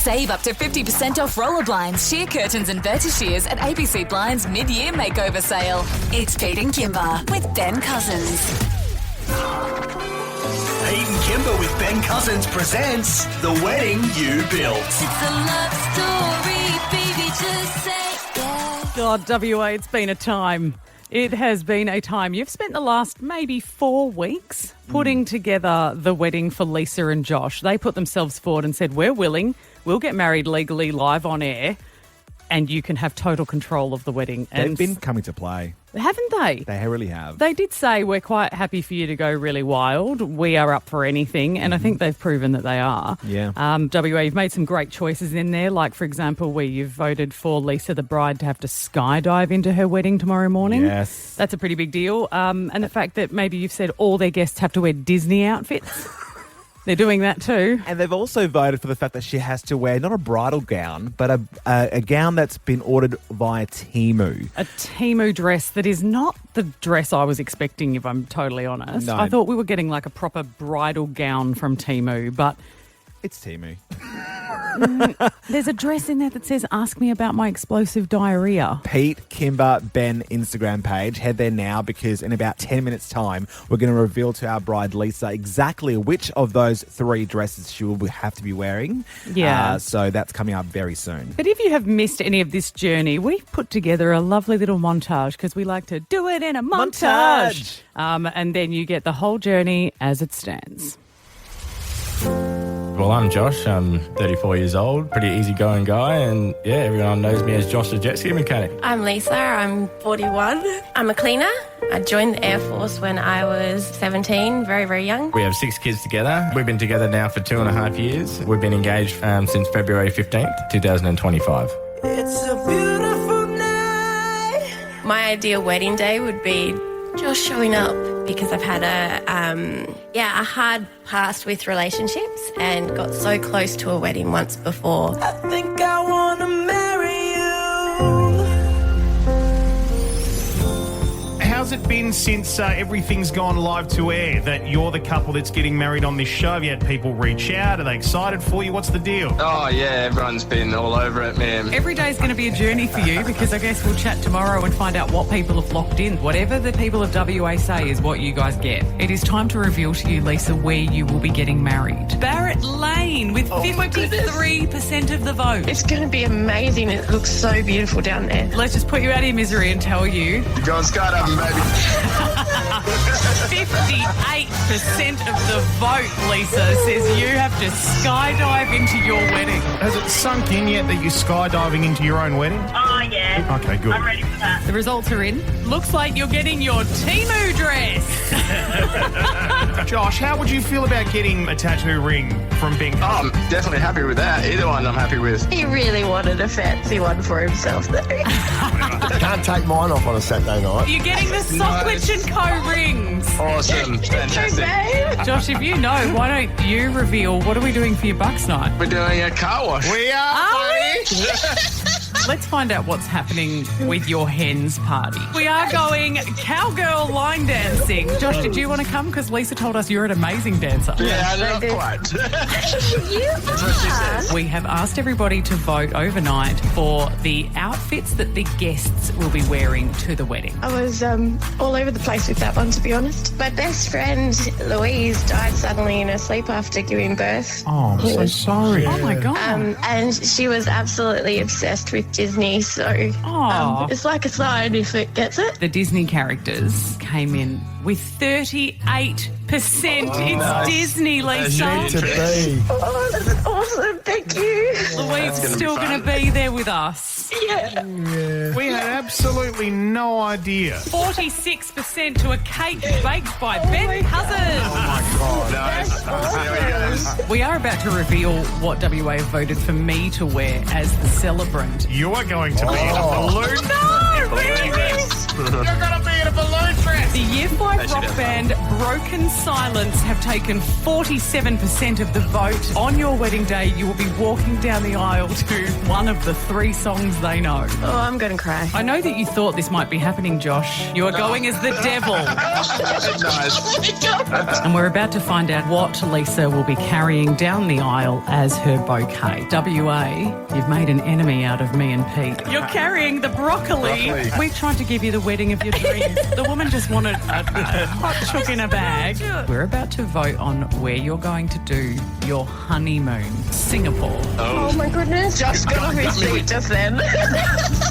Save up to 50% off roller blinds, sheer curtains and vertishears at ABC Blinds mid-year makeover sale. It's Pete and Kimber with Ben Cousins. Pete and Kimber with Ben Cousins presents The Wedding You Built. It's a love story, baby, just say yeah. God, WA, it's been a time. It has been a time. You've spent the last maybe 4 weeks putting together the wedding for Lisa and Josh. They put themselves forward and said, we're willing, we'll get married legally live on air, and you can have total control of the wedding. They've been coming to play. Haven't they? They really have. They did say, we're quite happy for you to go really wild. We are up for anything. And I think they've proven that they are. Yeah. WA, you've made some great choices in there. Like, for example, where you've voted for Lisa, the bride, to have to skydive into her wedding tomorrow morning. Yes. That's a pretty big deal. And the fact that maybe you've said all their guests have to wear Disney outfits. They're doing that too. And they've also voted for the fact that she has to wear not a bridal gown, but a gown that's been ordered via TEMU. A TEMU dress that is not the dress I was expecting, if I'm totally honest. No. I thought we were getting like a proper bridal gown from TEMU, but It's TEMU. there's a dress in there that says, ask me about my explosive diarrhea. Pete, Kimber, Ben Instagram page. Head there now because in about 10 minutes' time, we're going to reveal to our bride, Lisa, exactly which of those 3 dresses she will have to be wearing. Yeah. So that's coming up very soon. But if you have missed any of this journey, we've put together a lovely little montage because we like to do it in a montage. And then you get the whole journey as it stands. Well, I'm Josh. I'm 34 years old, pretty easygoing guy, and yeah, everyone knows me as Josh the jet ski mechanic. I'm Lisa, I'm 41. I'm a cleaner. I joined the Air Force when I was 17, very, very young. We have 6 kids together. We've been together now for 2.5 years. We've been engaged since February 15th, 2025. It's a beautiful night. My ideal wedding day would be Josh showing up because I've had a hard past with relationships and got so close to a wedding once before. I think I want to marry you. How's it been since everything's gone live to air, that you're the couple that's getting married on this show? Have you had people reach out? Are they excited for you? What's the deal? Oh, yeah, everyone's been all over it, man. Every day's going to be a journey for you because I guess we'll chat tomorrow and find out what people have locked in. Whatever the people of WA say is what you guys get. It is time to reveal to you, Lisa, where you will be getting married. Barrett Lane with 53% of the vote. It's going to be amazing. It looks so beautiful down there. Let's just put you out of your misery and tell you You're going skydiving, baby. 58% of the vote, Lisa, says you have to skydive into your wedding. Has it sunk in yet that you're skydiving into your own wedding? Oh, yeah. Okay, good. I'm ready for that. The results are in. Looks like you're getting your TEMU dress. Josh, how would you feel about getting a tattoo ring from Ben? Oh, I'm definitely happy with that. Either one I'm happy with. He really wanted a fancy one for himself, though. Can't take mine off on a Saturday night. You're getting the Sockwich & Co. rings. Awesome. Fantastic. Josh, if you know, why don't you reveal what are we doing for your Bucks night? We're doing a car wash. We are, buddy. Let's find out what's happening with your Hens party. We are going cowgirl line dancing. Josh, did you want to come? Because Lisa told us you're an amazing dancer. Yeah, not quite. You are. We have asked everybody to vote overnight for the outfits that the guests will be wearing to the wedding. I was all over the place with that one, to be honest. My best friend, Louise, died suddenly in her sleep after giving birth. Oh, I'm so sorry. Oh, my God. And she was absolutely obsessed with Disney, so it's like a sign if it gets it. The Disney characters came in with 38%. It's Disney, Lisa. To be. Oh, that's awesome. Thank you. Louise is still going to be there with us. Yeah. We had absolutely no idea. 46% to a cake baked by Ben Cousins. Nice. We are about to reveal what WA have voted for me to wear as the celebrant. You are going to be in a balloon. No, really? You're going to be in a balloon dress. The Year 5 rock band broken silence have taken 47% of the vote. On your wedding day, you will be walking down the aisle to one of the 3 songs they know. Oh, I'm going to cry. I know that you thought this might be happening, Josh. You are going as the devil. Nice. And we're about to find out what Lisa will be carrying down the aisle as her bouquet. WA, you've made an enemy out of me and Pete. You're carrying the broccoli. We tried to give you the wedding of your dreams. The woman just wanted a hot chook in a bag. We're about to vote on where you're going to do your honeymoon. Singapore. Oh my goodness. Josh got off his feet just then.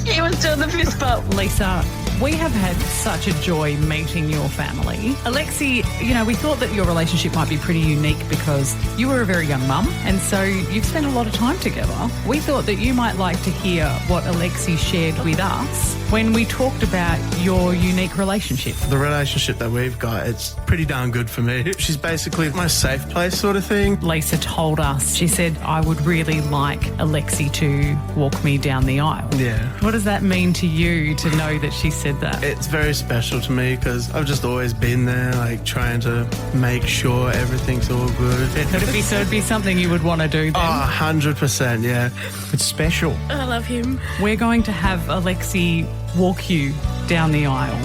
He was doing the fist bump. Lisa, we have had such a joy meeting your family. Alexi, we thought that your relationship might be pretty unique because you were a very young mum and so you've spent a lot of time together. We thought that you might like to hear what Alexi shared with us when we talked about your unique relationship. The relationship that we've got, it's pretty darn good for me. She's basically my safe place sort of thing. Lisa told us, she said, I would really like Alexi to walk me down the aisle. Yeah. What does that mean to you to know that she said that? It's very special to me because I've just always been there, like trying to make sure everything's all good. So it'd be something you would want to do then? Oh, 100%, yeah. It's special. I love him. We're going to have Alexi walk you down the aisle.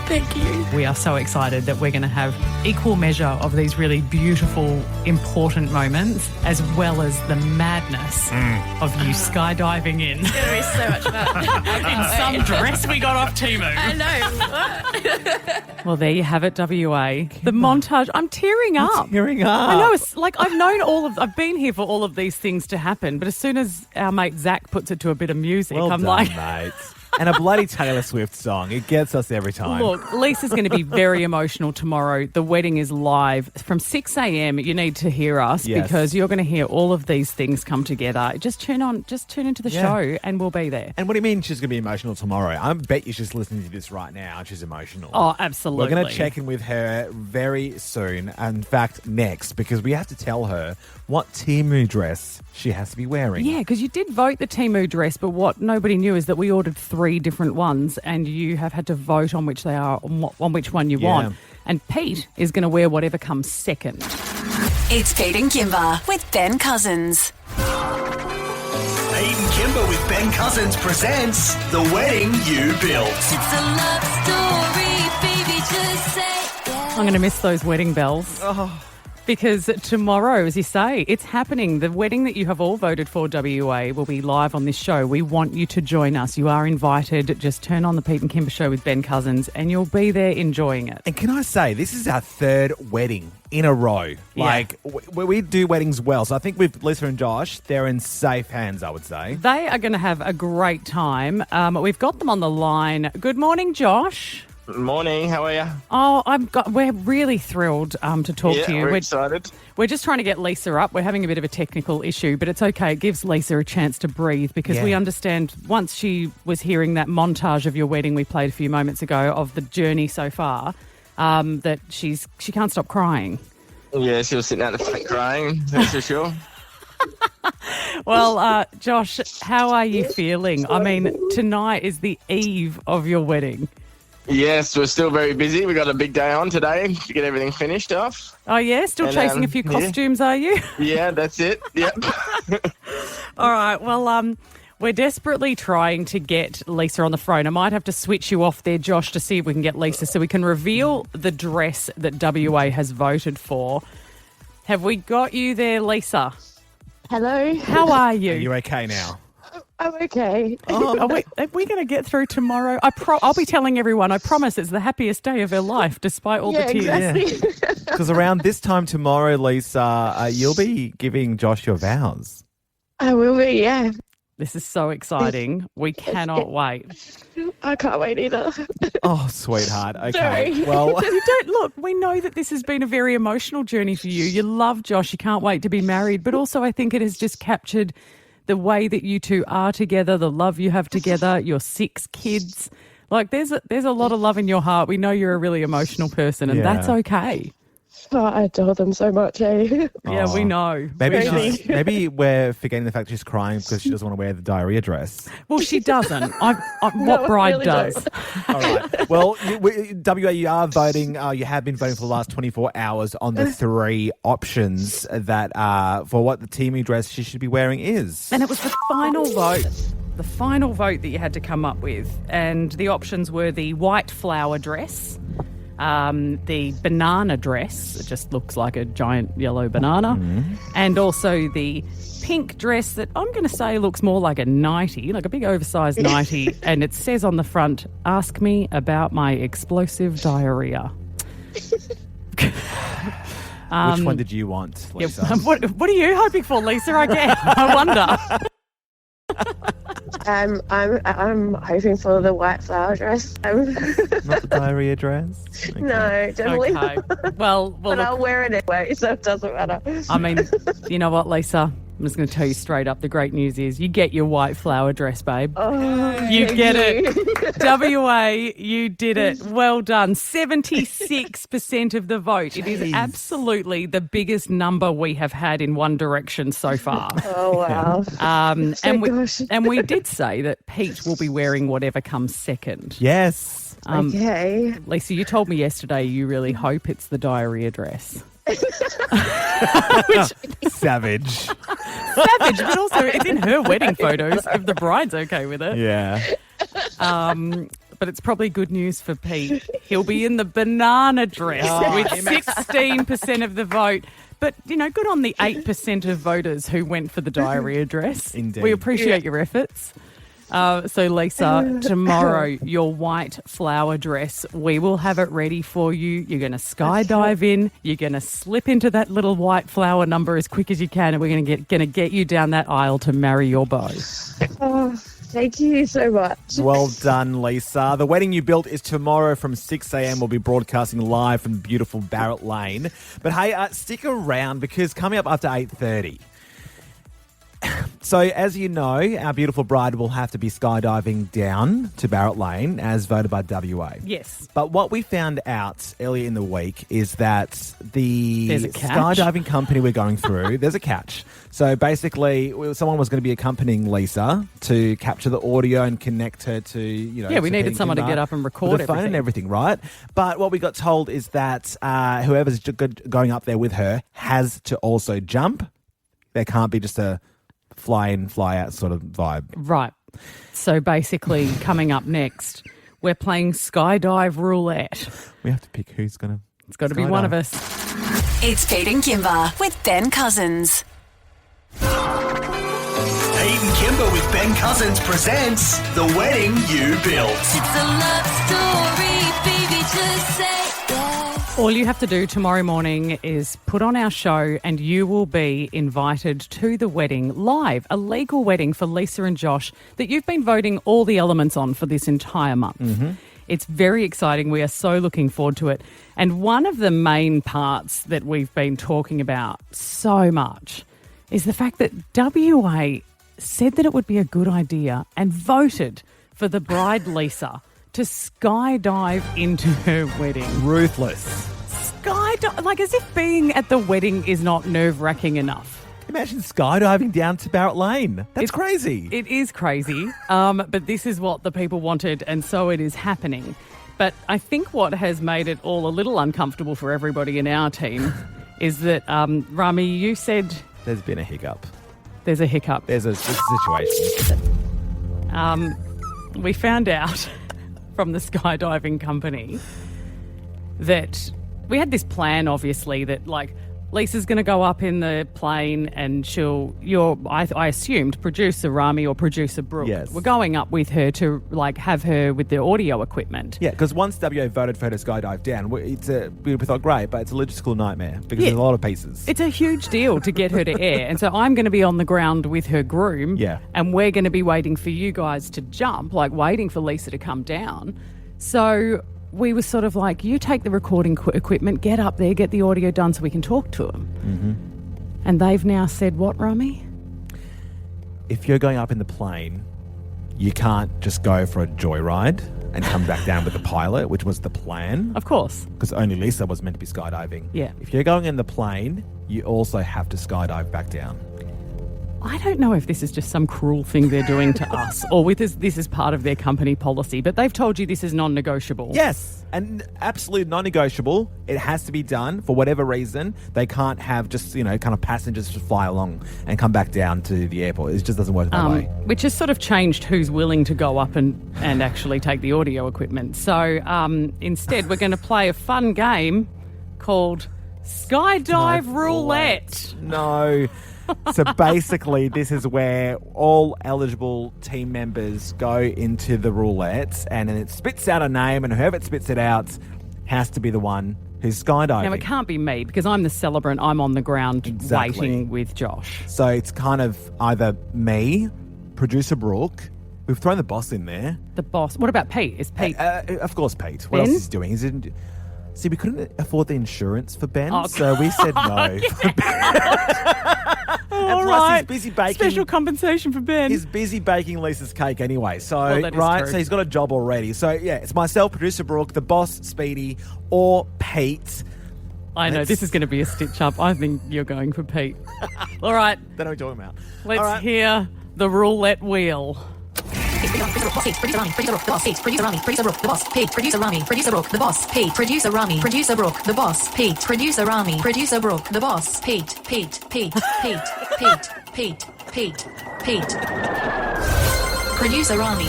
Thank you. We are so excited that we're going to have equal measure of these really beautiful, important moments, as well as the madness of you skydiving in. It's going to be so much fun. In some dress we got off TEMU. I know. Well, there you have it, WA. The montage. I'm tearing up. Tearing up. I know. It's like I've been here for all of these things to happen, but as soon as our mate Zach puts it to a bit of music, Well I'm done, like... mate. And a bloody Taylor Swift song. It gets us every time. Look, Lisa's going to be very emotional tomorrow. The wedding is live. From 6 a.m, you need to hear us because you're going to hear all of these things come together. Just tune into the show and we'll be there. And what do you mean she's going to be emotional tomorrow? I bet you she's listening to this right now and she's emotional. Oh, absolutely. We're going to check in with her very soon. In fact, next, because we have to tell her what TEMU dress she has to be wearing. Yeah, because you did vote the TEMU dress, but what nobody knew is that we ordered 3 different ones and you have had to vote on which they are, on which one you want. And Pete is going to wear whatever comes second. It's Pete and Kimber with Ben Cousins. Pete and Kimber with Ben Cousins presents The Wedding You Built. It's a love story, baby, just say I'm going to miss those wedding bells. Because tomorrow, as you say, it's happening. The wedding that you have all voted for, WA, will be live on this show. We want you to join us. You are invited. Just turn on the Pete and Kimber show with Ben Cousins and you'll be there enjoying it. And can I say, this is our 3rd wedding in a row. Like, we do weddings well. So I think with Lisa and Josh, they're in safe hands, I would say. They are going to have a great time. We've got them on the line. Good morning, Josh. Morning, how are you? Oh, we're really thrilled to talk to you. We're excited. We're just trying to get Lisa up. We're having a bit of a technical issue, but it's okay. It gives Lisa a chance to breathe because we understand once she was hearing that montage of your wedding we played a few moments ago of the journey so far, that she can't stop crying. Yeah, she was sitting out the front crying, that's for sure. Well, Josh, how are you feeling? I mean, tonight is the eve of your wedding. Yes, we're still very busy. We got a big day on today to get everything finished off. Oh, yeah? Still chasing a few costumes, are you? Yeah, that's it. Yep. All right. Well, we're desperately trying to get Lisa on the phone. I might have to switch you off there, Josh, to see if we can get Lisa so we can reveal the dress that WA has voted for. Have we got you there, Lisa? Hello. How are you? Are you okay now? I'm okay. Oh, are we going to get through tomorrow? I'll be telling everyone, I promise it's the happiest day of her life, despite all the tears. Exactly. Because around this time tomorrow, Lisa, you'll be giving Josh your vows. I will be, yeah. This is so exciting. We cannot wait. I can't wait either. Oh, sweetheart. Okay. Sorry. Well, You don't look. We know that this has been a very emotional journey for you. You love Josh. You can't wait to be married. But also, I think it has just captured the way that you two are together, the love you have together, your 6 kids. Like, there's a lot of love in your heart. We know you're a really emotional person, and that's okay. Oh, I adore them so much, eh? Yeah, we know. Maybe maybe we're forgetting the fact she's crying because she doesn't want to wear the diarrhea dress. Well, she doesn't. What No, bride really does? don't. All right. Well, WA, you are voting. You have been voting for the last 24 hours on the 3 options that for what the TEMU dress she should be wearing is. And it was the final vote. The final vote that you had to come up with. And the options were the white flower dress, the banana dress, it just looks like a giant yellow banana, and also the pink dress that I'm going to say looks more like a nightie, like a big oversized nightie, and it says on the front, "Ask me about my explosive diarrhea." Which one did you want, Lisa? What are you hoping for, Lisa? I wonder. I'm hoping for the white flower dress. Not the diarrhea dress? Okay. No, definitely Okay. not. Well, But look, I'll wear it anyway, so it doesn't matter. I mean, you know what, Lisa? I'm just going to tell you straight up, the great news is you get your white flower dress, babe. Oh, You thank get you. it. WA, you did it. Well done. 76% of the vote. It is absolutely the biggest number we have had in One Direction so far. Oh, wow. And we did say that Pete will be wearing whatever comes second. Yes. Okay. Lisa, you told me yesterday you really hope it's the diarrhea dress. Savage. Savage, but also it's in her wedding photos if the bride's okay with it. Yeah. But it's probably good news for Pete. He'll be in the banana dress with 16% of the vote. But, good on the 8% of voters who went for the diarrhea dress. Indeed. We appreciate your efforts. So, Lisa, tomorrow, your white flower dress, we will have it ready for you. You're going to skydive in. You're going to slip into that little white flower number as quick as you can, and we're going to get you down that aisle to marry your beau. Oh, thank you so much. Well done, Lisa. The wedding you built is tomorrow from 6 a.m. We'll be broadcasting live from beautiful Barrett Lane. But hey, stick around because coming up after 8:30. So, as you know, our beautiful bride will have to be skydiving down to Barrett Lane as voted by WA. Yes. But what we found out earlier in the week is that There's a catch. skydiving company we're going through, there's a catch. So basically, someone was going to be accompanying Lisa to capture the audio and connect her to, Yeah, we to needed Pete someone to Kimber get up and record with the phone everything. and everything, right? But what we got told is that whoever's going up there with her has to also jump. There can't be just a fly in, fly out sort of vibe. Right. So basically, coming up next, we're playing Skydive Roulette. We have to pick who's going to... It's got to be one of us. It's Pete and Kimber with Ben Cousins. Pete and Kimber with Ben Cousins presents The Wedding You Built. It's a love story, baby, just say yes. All you have to do tomorrow morning is put on our show and you will be invited to the wedding live, a legal wedding for Lisa and Josh that you've been voting all the elements on for this entire month. Mm-hmm. It's very exciting. We are so looking forward to it. And one of the main parts that we've been talking about so much is the fact that WA said that it would be a good idea and voted for the bride Lisa to skydive into her wedding. Ruthless. Skydive, like as if being at the wedding is not nerve-wracking enough. Imagine skydiving down to Barrett Lane. That's crazy. It is crazy, but this is what the people wanted, and so it is happening. But I think what has made it all a little uncomfortable for everybody in our team is that, Rami, you said... There's been a hiccup. There's a hiccup. There's a situation. We found out from the skydiving company that we had this plan, obviously, that like Lisa's going to go up in the plane and I assumed producer Rami or producer Brooke. Yes. We're going up with her to like have her with the audio equipment. Yeah, because once WA voted for her to skydive down, we thought, great, but it's a logistical nightmare because there's a lot of pieces. It's a huge deal to get her to air. And so I'm going to be on the ground with her groom. Yeah. And we're going to be waiting for you guys to jump, like waiting for Lisa to come down. So we were sort of like, you take the recording equipment, get up there, get the audio done so we can talk to them. Mm-hmm. And they've now said what, Rami? If you're going up in the plane, you can't just go for a joyride. and come back down with the pilot, which was the plan. Of course. Because only Lisa was meant to be skydiving. Yeah. If you're going in the plane, you also have to skydive back down. I don't know if this is just some cruel thing they're doing to us or with this is part of their company policy, but they've told you this is non-negotiable. Yes, and absolutely non-negotiable. It has to be done for whatever reason. They can't have just, kind of passengers just fly along and come back down to the airport. It just doesn't work that way. Which has sort of changed who's willing to go up and actually take the audio equipment. So instead, we're going to play a fun game called Skydive Roulette. No. So basically, this is where all eligible team members go into the roulette and then it spits out a name, and whoever it spits it out has to be the one who's skydiving. Now, it can't be me because I'm the celebrant. I'm on the ground waiting with Josh. So it's kind of either me, producer Brooke. We've thrown the boss in there. The boss. What about Pete? Is Pete? Of course, Pete. What Ben? else is he doing? See, we couldn't afford the insurance for Ben, Oh, so we said no. All plus right. he's busy baking. Special compensation for Ben. He's busy baking Lisa's cake anyway. So, Well, that is right, true. so he's got a job already. So, yeah, it's myself, producer Brooke, the boss, Speedy, or Pete. I know, this is going to be a stitch up. I think you're going for Pete. All right. That know what you're talking about. Let's All right. hear the roulette wheel. Producer Rami, producer Brooke, the boss. Pete, producer Rami, producer Brooke, the boss. Pete, producer Rami, producer Brooke, the boss. Pete, producer Rami, producer Brooke, the boss. Pete, producer Rami, producer Brooke, the boss. Pete, Pete, Pete, Pete, Pete, Pete, Pete, Pete. Producer Rami.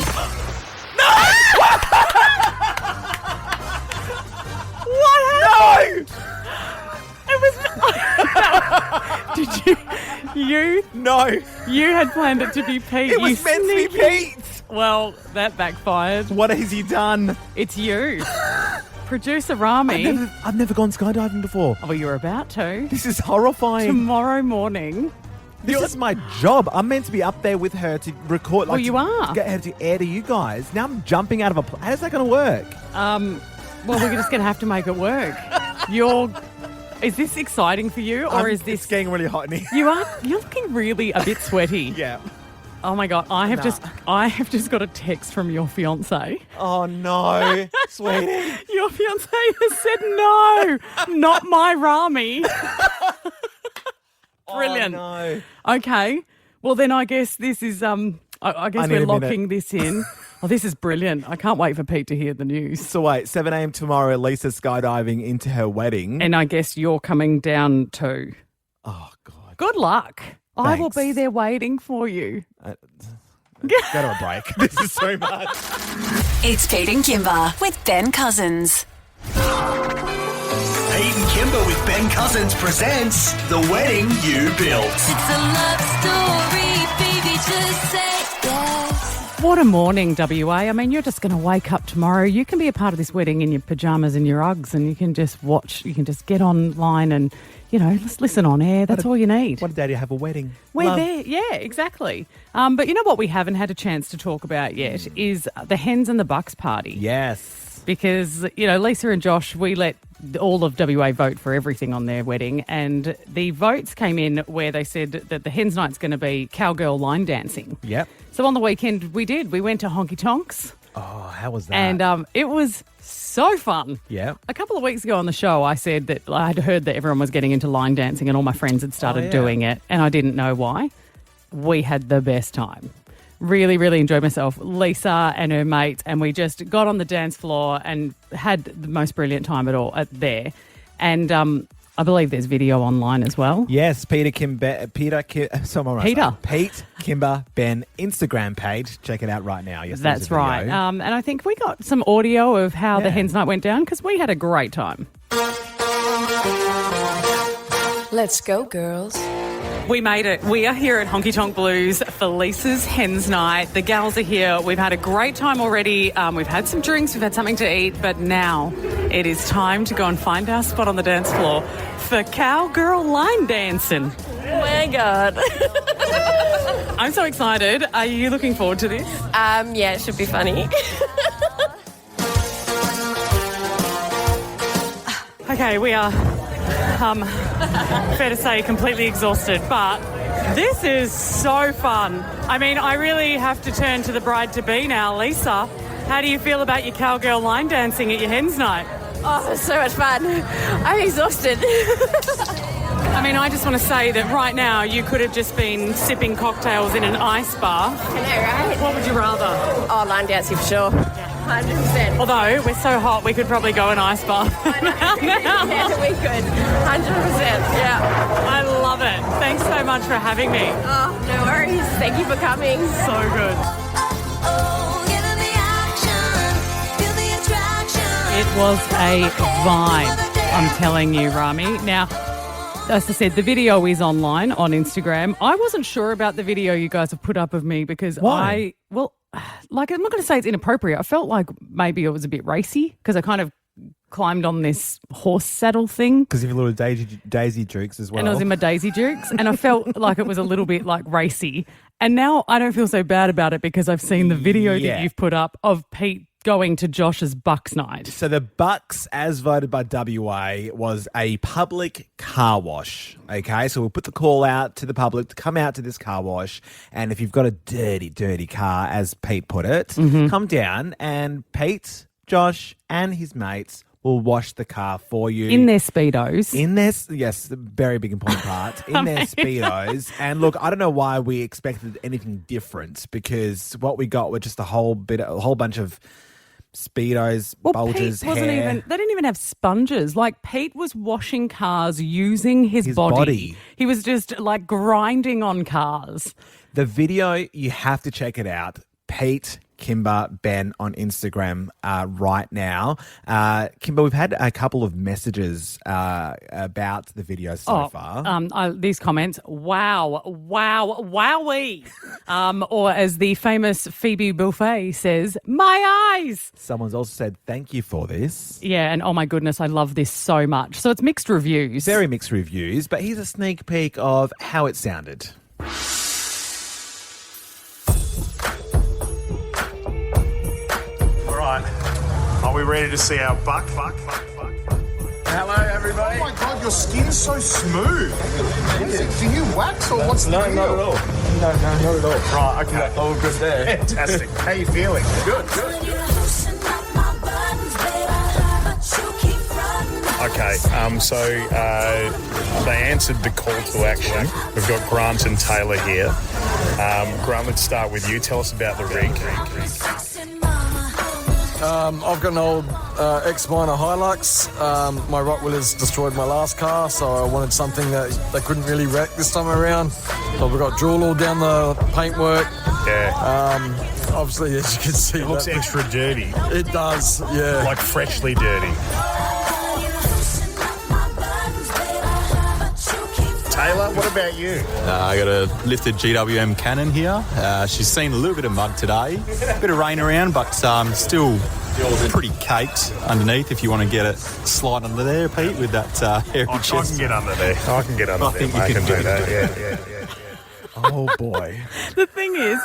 What happened? No! It was. Did you? No. You had planned it to be Pete. It was meant to be Pete. Well, that backfired. What has he done? It's you. Producer Rami. I've never gone skydiving before. Oh, well, you're about to. This is horrifying. Tomorrow morning. This is my job. I'm meant to be up there with her to record. Well, you are. To get her to air to you guys. Now I'm jumping out of a plane. How's that going to work? Well, we're just going to have to make it work. Is this exciting for you, or is this? It's getting really hot in here. You're looking really a bit sweaty. Yeah. Oh my God, I have just got a text from your fiance. Oh no, sweetie. Your fiance has said no, not my Rami. Brilliant. Oh, no. Okay, well then I guess this is I guess we're locking this in. Oh, this is brilliant. I can't wait for Pete to hear the news. So wait, 7 a.m. tomorrow, Lisa's skydiving into her wedding. And I guess you're coming down too. Oh God. Good luck. I will Thanks. be there waiting for you. Go to a break. This is so much. It's Pete and Kimber with Ben Cousins. Pete and Kimber with Ben Cousins presents The Wedding You Built. It's a love story, baby, just say yes. What a morning, WA. I mean, you're just going to wake up tomorrow. You can be a part of this wedding in your pyjamas and your Uggs, and you can just watch. You can just get online and, just listen on air. That's all you need. What a day to have a wedding. We're there. Yeah, exactly. But you know what we haven't had a chance to talk about yet is the Hens and the Bucks party. Yes. Because, Lisa and Josh, we let all of WA vote for everything on their wedding, and the votes came in where they said that the Hens night's going to be cowgirl line dancing. Yep. So on the weekend we did. We went to Honky Tonks. Oh, how was that? And it was so fun. Yeah. A couple of weeks ago on the show, I said that I'd heard that everyone was getting into line dancing and all my friends had started doing it, and I didn't know why. We had the best time. Really, really enjoyed myself. Lisa and her mate, and we just got on the dance floor and had the most brilliant time at all there. And I believe there's video online as well. Yes, Pete Kimber, Ben Instagram page. Check it out right now. Yes, there's That's a video. right. And I think we got some audio of how the Hens night went down because we had a great time. Let's go, girls. We made it. We are here at Honky Tonk Blues for Lisa's Hens Night. The gals are here. We've had a great time already. We've had some drinks. We've had something to eat. But now it is time to go and find our spot on the dance floor for cowgirl line dancing. Oh my God. I'm so excited. Are you looking forward to this? Yeah, it should be funny. Okay, we are, fair to say, completely exhausted, but this is so fun. I mean, I really have to turn to the bride-to-be now, Lisa. How do you feel about your cowgirl line dancing at your Hens night? Oh, so much fun. I'm exhausted. I mean, I just want to say that right now you could have just been sipping cocktails in an ice bar. I know, right? What would you rather? Oh, line dancing for sure. 100%. Although we're so hot, we could probably go an ice bar. Yeah, we could. 100%. Yeah. I love it. Thanks so much for having me. Oh, no worries. Thank you for coming. So good. It was a vibe, I'm telling you, Rami. Now, as I said, the video is online on Instagram. I wasn't sure about the video you guys have put up of me because Why? I'm not going to say it's inappropriate. I felt like maybe it was a bit racy because I kind of climbed on this horse saddle thing. Because of your little Daisy Dukes as well. And I was in my Daisy Dukes and I felt like it was a little bit like racy. And now I don't feel so bad about it because I've seen the video that you've put up of Pete going to Josh's Bucks night. So the Bucks, as voted by WA, was a public car wash. Okay, so we'll put the call out to the public to come out to this car wash. And if you've got a dirty, dirty car, as Pete put it, come down and Pete, Josh and his mates will wash the car for you. In their Speedos. Yes, the very big important part. In their Speedos. And look, I don't know why we expected anything different because what we got were just a whole bunch of Speedos, bulges, Pete wasn't hair. they didn't even have sponges. Like Pete was washing cars using his body. He was just like grinding on cars. The video, you have to check it out. Pete, Kimber, Ben on Instagram right now. Kimber, we've had a couple of messages about the video so far. These comments, wow, wowee. Or as the famous Phoebe Buffet says, my eyes. Someone's also said, thank you for this. Yeah, and oh my goodness, I love this so much. So it's mixed reviews. Very mixed reviews, but here's a sneak peek of how it sounded. Are we ready to see our buck? Hello, everybody. Oh my God, your skin's so smooth. Do you wax or what's the deal? No, not at all. No, not at all. Right, okay. All good there. Fantastic. How are you feeling? Good. Okay, so they answered the call to action. We've got Grant and Taylor here. Grant, let's start with you. Tell us about the rig. I've got an old ex-Minor Hilux. My Rottweilers destroyed my last car, so I wanted something that they couldn't really wreck this time around. So we've got drool all down the paintwork. Yeah. Obviously, as you can see, it looks extra dirty. It does, yeah. Like freshly dirty. Taylor, what about you? I got a lifted GWM Cannon here. She's seen a little bit of mud today. Bit of rain around, but still pretty caked underneath if you want to get it slide under there, Pete, with that hairy chest. I can get under there. I can get under there. I can do that. Yeah. Oh, boy. The thing is,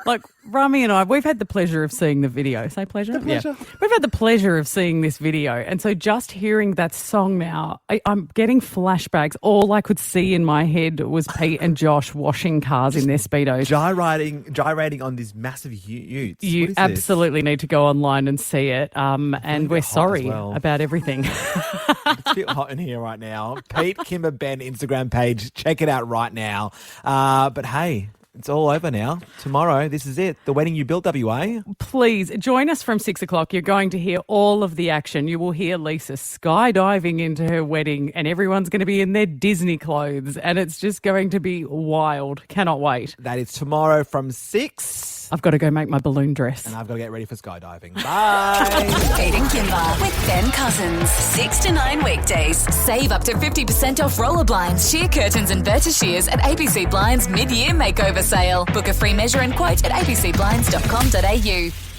like, Rami and I, we've had the pleasure of seeing the video. Say pleasure? The pleasure. Yeah. We've had the pleasure of seeing this video. And so just hearing that song now, I'm getting flashbacks. All I could see in my head was Pete and Josh washing cars in their Speedos. Gyrating on these massive utes. You absolutely need to go online and see it. And we're sorry about everything. It's a bit hot in here right now. Pete, Kimber, Ben Instagram page. Check it out right now. But hey, it's all over now. Tomorrow, this is it. The wedding you built, WA. Please join us from 6 o'clock. You're going to hear all of the action. You will hear Lisa skydiving into her wedding and everyone's going to be in their Disney clothes and it's just going to be wild. Cannot wait. That is tomorrow from 6. I've got to go make my balloon dress. And I've got to get ready for skydiving. Bye. Pete and Kimber with Ben Cousins. 6 to 9 weekdays. Save up to 50% off roller blinds, sheer curtains and vertishears at ABC Blinds mid-year makeover sale. Book a free measure and quote at abcblinds.com.au.